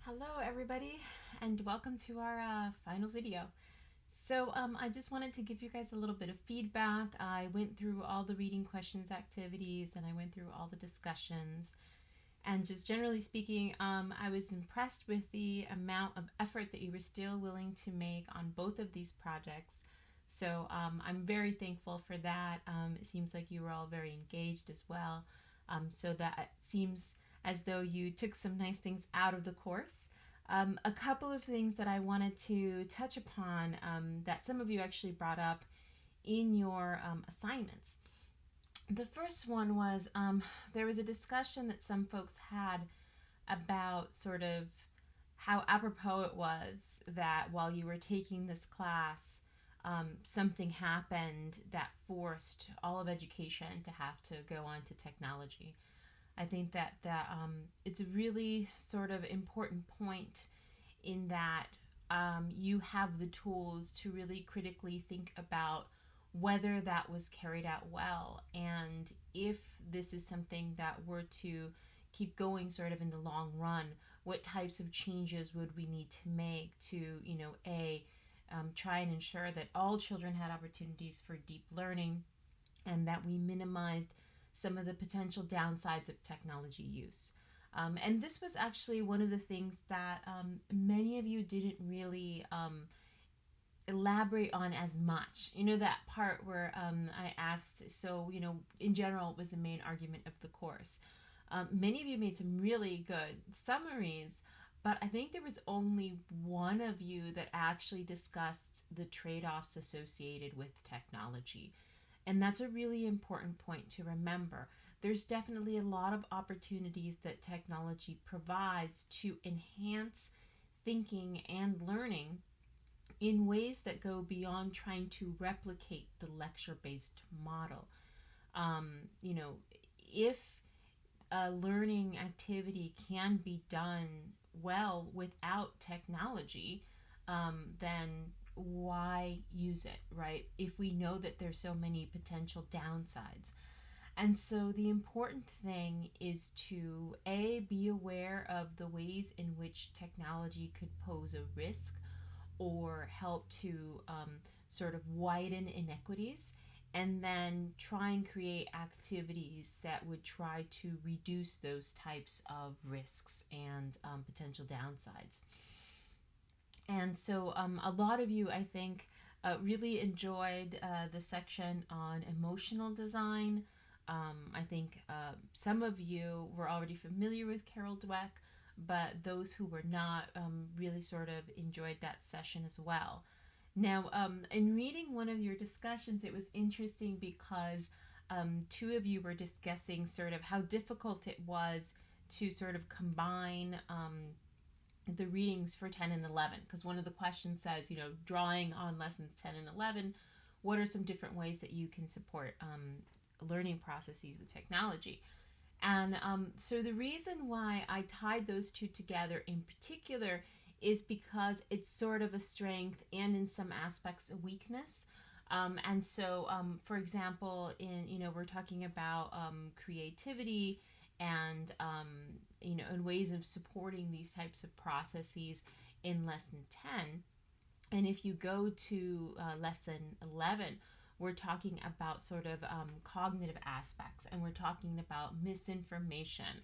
Hello everybody and welcome to our final video. So I just wanted to give you guys a little bit of feedback. I went through all the reading questions activities and I went through all the discussions, and just generally speaking, I was impressed with the amount of effort that you were still willing to make on both of these projects. So I'm very thankful for that. It seems like you were all very engaged as well. So that it seems as though you took some nice things out of the course. A couple of things that I wanted to touch upon that some of you actually brought up in your assignments. The first one was there was a discussion that some folks had about sort of how apropos it was that while you were taking this class, something happened that forced all of education to have to go on to technology. I think that it's a really sort of important point in that you have the tools to really critically think about whether that was carried out well, and if this is something that were to keep going sort of in the long run, what types of changes would we need to make to, try and ensure that all children had opportunities for deep learning and that we minimized some of the potential downsides of technology use. And this was actually one of the things that many of you didn't really elaborate on as much. You know, that part where I asked, so, in general, it was the main argument of the course. Many of you made some really good summaries, but I think there was only one of you that actually discussed the trade-offs associated with technology. And that's a really important point to remember. There's definitely a lot of opportunities that technology provides to enhance thinking and learning in ways that go beyond trying to replicate the lecture-based model. If a learning activity can be done well without technology, then why use it, right? If we know that there's so many potential downsides. And so the important thing is to be aware of the ways in which technology could pose a risk or help to sort of widen inequities, and then try and create activities that would try to reduce those types of risks and potential downsides. And so a lot of you, I think, really enjoyed the section on emotional design. I think some of you were already familiar with Carol Dweck, but those who were not really sort of enjoyed that session as well. Now, in reading one of your discussions, it was interesting because two of you were discussing sort of how difficult it was to sort of combine the readings for 10 and 11, because one of the questions says, drawing on lessons 10 and 11, what are some different ways that you can support learning processes with technology? And so the reason why I tied those two together in particular is because it's sort of a strength and in some aspects a weakness. And so, for example, we're talking about creativity and in ways of supporting these types of processes in lesson 10. And if you go to lesson 11, we're talking about sort of cognitive aspects, and we're talking about misinformation,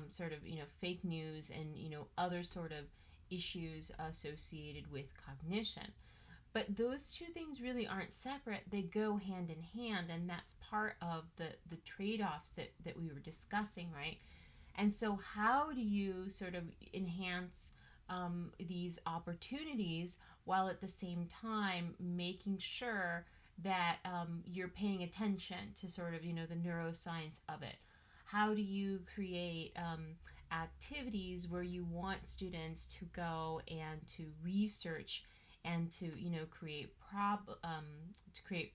sort of fake news, and other sort of issues associated with cognition. But those two things really aren't separate. They go hand in hand, and that's part of the trade-offs that we were discussing, right? And so how do you sort of enhance these opportunities while at the same time making sure that you're paying attention to sort of, the neuroscience of it? How do you create activities where you want students to go and to research and to create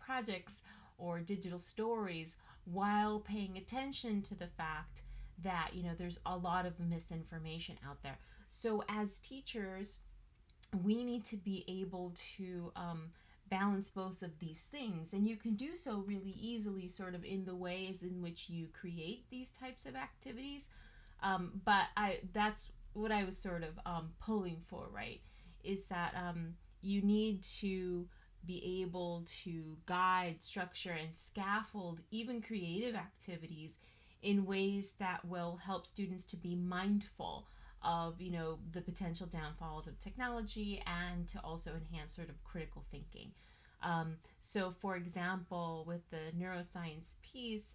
projects or digital stories while paying attention to the fact that there's a lot of misinformation out there? So as teachers, we need to be able to balance both of these things, and you can do so really easily sort of in the ways in which you create these types of activities. But that's what I was sort of pulling for, right? Is that you need to be able to guide, structure, and scaffold even creative activities in ways that will help students to be mindful of, the potential downfalls of technology, and to also enhance sort of critical thinking. So for example, with the neuroscience piece,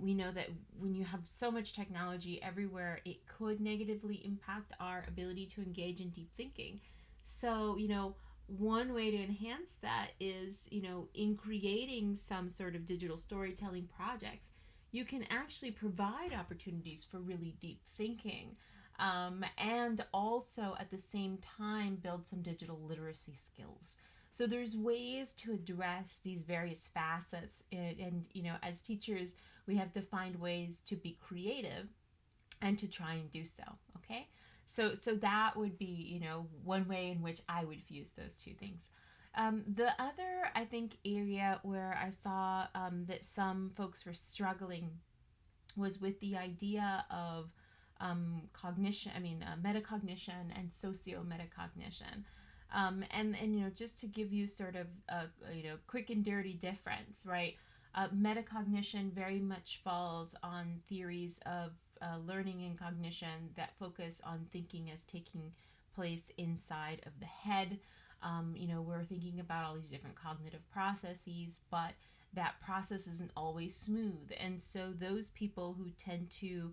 we know that when you have so much technology everywhere, it could negatively impact our ability to engage in deep thinking. So, one way to enhance that is, in creating some sort of digital storytelling projects, you can actually provide opportunities for really deep thinking, and also at the same time build some digital literacy skills. So there's ways to address these various facets, and as teachers, we have to find ways to be creative and to try and do so. Okay, so that would be, one way in which I would fuse those two things. The other, I think, area where I saw that some folks were struggling was with the idea of cognition, metacognition and socio-metacognition. And just to give you sort of a quick and dirty difference, right? Metacognition very much falls on theories of learning and cognition that focus on thinking as taking place inside of the head. We're thinking about all these different cognitive processes, but that process isn't always smooth. And so those people who tend to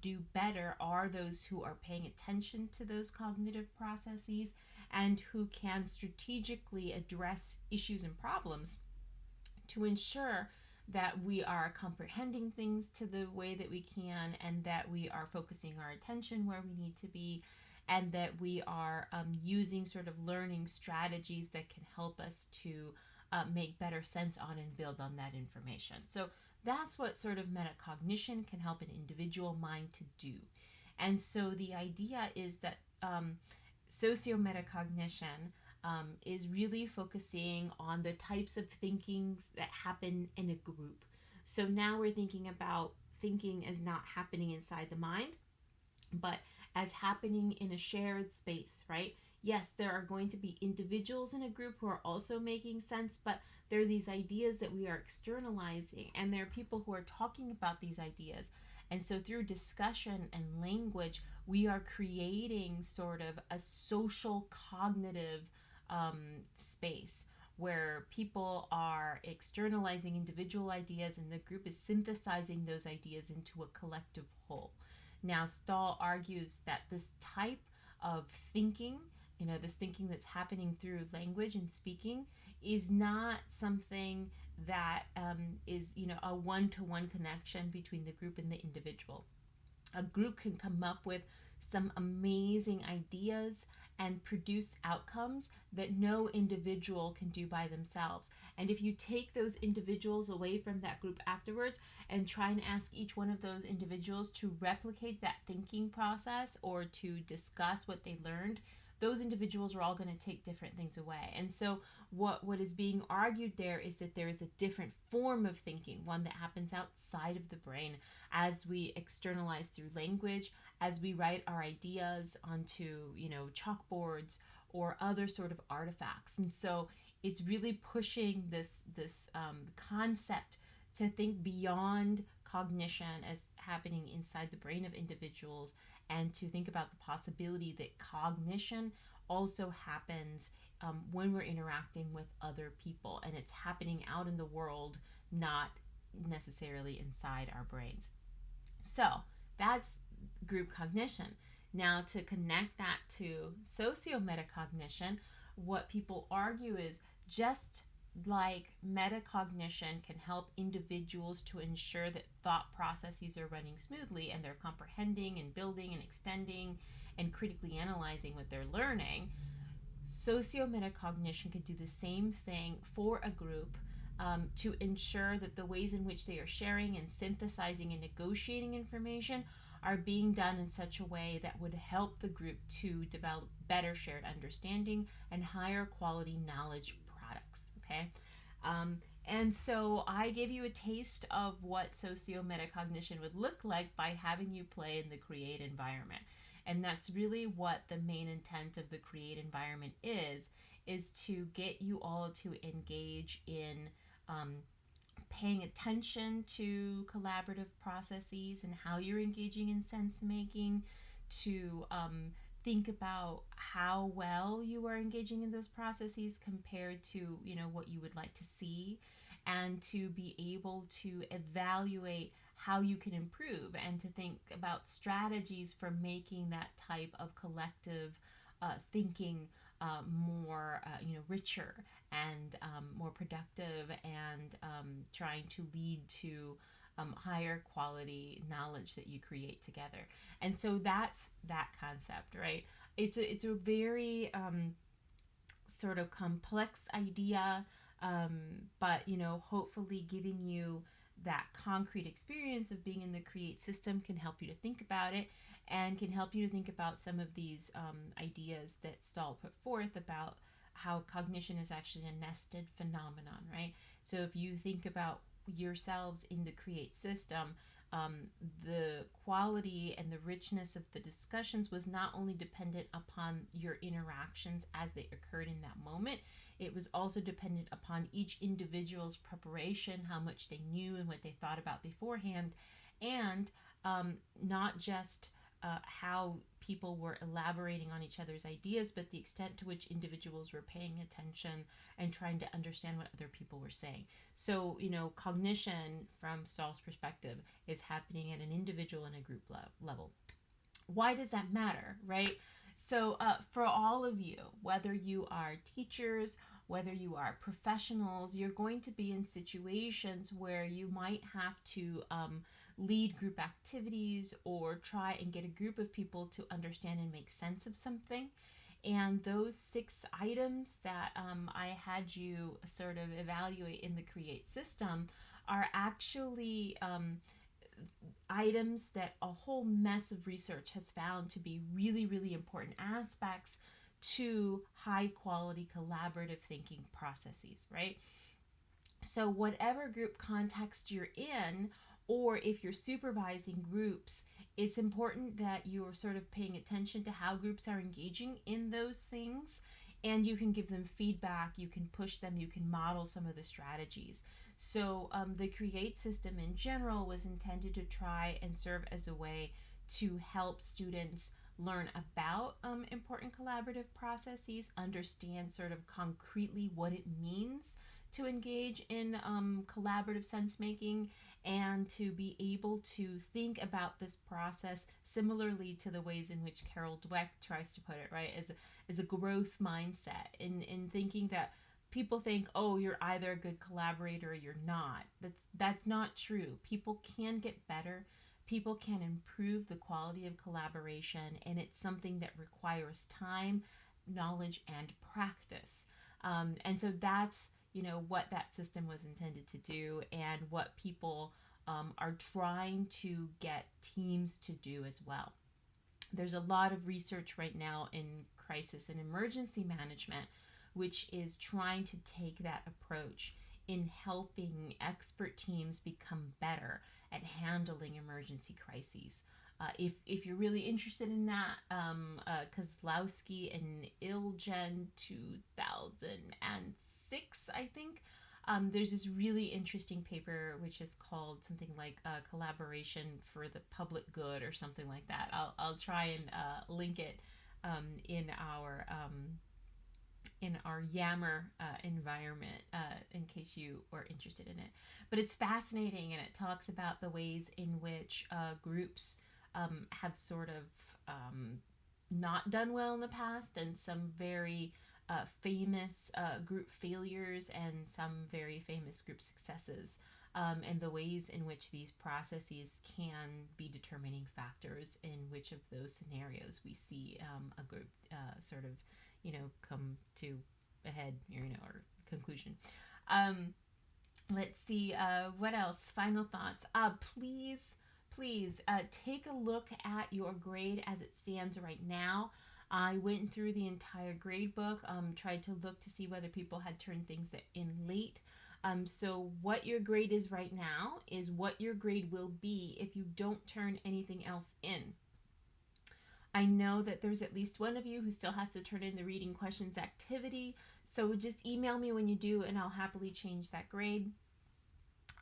do better are those who are paying attention to those cognitive processes and who can strategically address issues and problems to ensure that we are comprehending things to the way that we can, and that we are focusing our attention where we need to be, and that we are using sort of learning strategies that can help us to make better sense on and build on that information. So that's what sort of metacognition can help an individual mind to do. And so the idea is that socio-metacognition is really focusing on the types of thinkings that happen in a group. So now we're thinking about thinking as not happening inside the mind, but as happening in a shared space, right? Yes, there are going to be individuals in a group who are also making sense, but there are these ideas that we are externalizing, and there are people who are talking about these ideas. And so through discussion and language, we are creating sort of a social cognitive space where people are externalizing individual ideas, and the group is synthesizing those ideas into a collective whole. Now, Stahl argues that this type of thinking, this thinking that's happening through language and speaking, is not something that is, a one-to-one connection between the group and the individual. A group can come up with some amazing ideas and produce outcomes that no individual can do by themselves. And if you take those individuals away from that group afterwards and try and ask each one of those individuals to replicate that thinking process or to discuss what they learned, those individuals are all going to take different things away. And so what is being argued there is that there is a different form of thinking, one that happens outside of the brain as we externalize through language, as we write our ideas onto, chalkboards or other sort of artifacts. And so it's really pushing this concept to think beyond cognition as happening inside the brain of individuals, and to think about the possibility that cognition also happens when we're interacting with other people, and it's happening out in the world, not necessarily inside our brains. So that's group cognition. Now, to connect that to socio-metacognition, what people argue is just like metacognition can help individuals to ensure that thought processes are running smoothly and they're comprehending and building and extending and critically analyzing what they're learning, socio-metacognition can do the same thing for a group to ensure that the ways in which they are sharing and synthesizing and negotiating information are being done in such a way that would help the group to develop better shared understanding and higher quality knowledge products. Okay, and so I gave you a taste of what socio-metacognition would look like by having you play in the create environment. And that's really what the main intent of the create environment is to get you all to engage in paying attention to collaborative processes and how you're engaging in sense making, to think about how well you are engaging in those processes compared to what you would like to see, and to be able to evaluate how you can improve and to think about strategies for making that type of collective thinking more richer and more productive, and trying to lead to higher quality knowledge that you create together. And so that's that concept, right? It's a very sort of complex idea, but hopefully giving you that concrete experience of being in the create system can help you to think about it, and can help you to think about some of these ideas that Stahl put forth about how cognition is actually a nested phenomenon, right? So if you think about yourselves in the create system, the quality and the richness of the discussions was not only dependent upon your interactions as they occurred in that moment, it was also dependent upon each individual's preparation, how much they knew and what they thought about beforehand, and not just how people were elaborating on each other's ideas, but the extent to which individuals were paying attention and trying to understand what other people were saying. So, cognition from Stahl's perspective is happening at an individual and a group level. Why does that matter, right? So, for all of you, whether you are teachers, whether you are professionals, you're going to be in situations where you might have to lead group activities or try and get a group of people to understand and make sense of something. And those 6 items that I had you sort of evaluate in the create system are actually items that a whole mess of research has found to be really, really important aspects to high quality collaborative thinking processes, right? So whatever group context you're in, or if you're supervising groups, it's important that you're sort of paying attention to how groups are engaging in those things, and you can give them feedback, you can push them, you can model some of the strategies. So the create system in general was intended to try and serve as a way to help students learn about important collaborative processes, understand sort of concretely what it means to engage in collaborative sense making, and to be able to think about this process similarly to the ways in which Carol Dweck tries to put it, right, as a growth mindset, in thinking that people think, oh, you're either a good collaborator or you're not. That's not true. People can get better. People can improve the quality of collaboration, and it's something that requires time, knowledge, and practice. And so that's what that system was intended to do, and what people are trying to get teams to do as well. There's a lot of research right now in crisis and emergency management, which is trying to take that approach in helping expert teams become better at handling emergency crises. If you're really interested in that, Kozlowski and Ilgen 2006, I think, there's this really interesting paper which is called something like Collaboration for the Public Good or something like that. I'll try and link it in our Yammer environment in case you are interested in it. But it's fascinating, and it talks about the ways in which groups have sort of not done well in the past, and some very famous group failures and some very famous group successes, and the ways in which these processes can be determining factors in which of those scenarios we see a group sort of come to a head or conclusion. Let's see, what else? Final thoughts. Please take a look at your grade as it stands right now. I went through the entire grade book, tried to look to see whether people had turned things in late. So what your grade is right now is what your grade will be if you don't turn anything else in. I know that there's at least one of you who still has to turn in the reading questions activity. So just email me when you do, and I'll happily change that grade.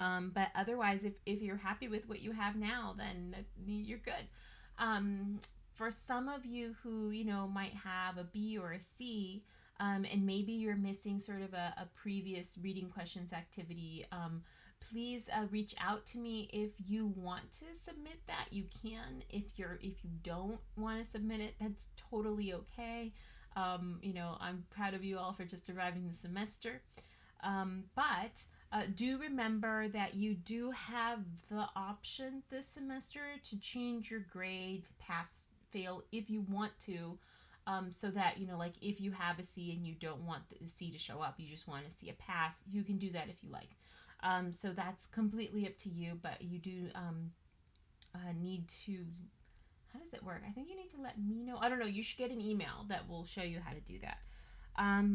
But otherwise, if you're happy with what you have now, then you're good. For some of you who, might have a B or a C, and maybe you're missing sort of a previous reading questions activity, please reach out to me. If you want to submit that, you can. If you don't want to submit it, that's totally okay. I'm proud of you all for just arriving the semester. But do remember that you do have the option this semester to change your grade to pass, fail if you want to. So that, like if you have a C and you don't want the C to show up, you just want to see a pass, you can do that if you like. So that's completely up to you, but you do need to. How does it work? I think you need to let me know. I don't know. You should get an email that will show you how to do that.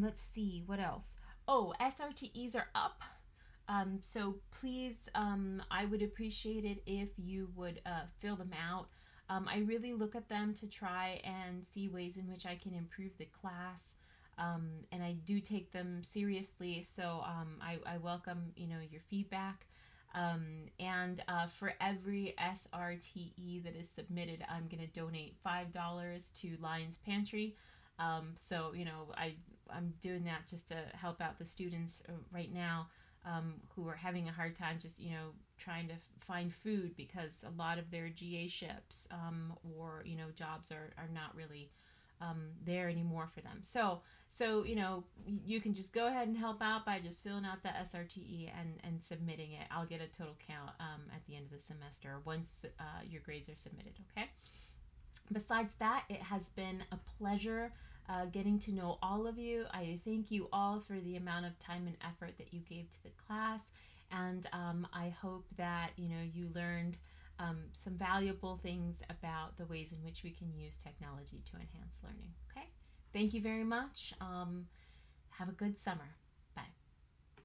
Let's see. What else? Oh, SRTEs are up. So please, I would appreciate it if you would fill them out. I really look at them to try and see ways in which I can improve the class. And I do take them seriously, so I welcome your feedback. And for every SRTE that is submitted, I'm going to donate $5 to Lions Pantry. So I'm doing that just to help out the students right now, who are having a hard time just trying to find food, because a lot of their GA ships or jobs are not really there anymore for them. So you can just go ahead and help out by just filling out the SRTE and submitting it. I'll get a total count at the end of the semester once your grades are submitted. Okay. Besides that, it has been a pleasure getting to know all of you. I thank you all for the amount of time and effort that you gave to the class, and I hope that you learned some valuable things about the ways in which we can use technology to enhance learning. Okay, thank you very much. Have a good summer.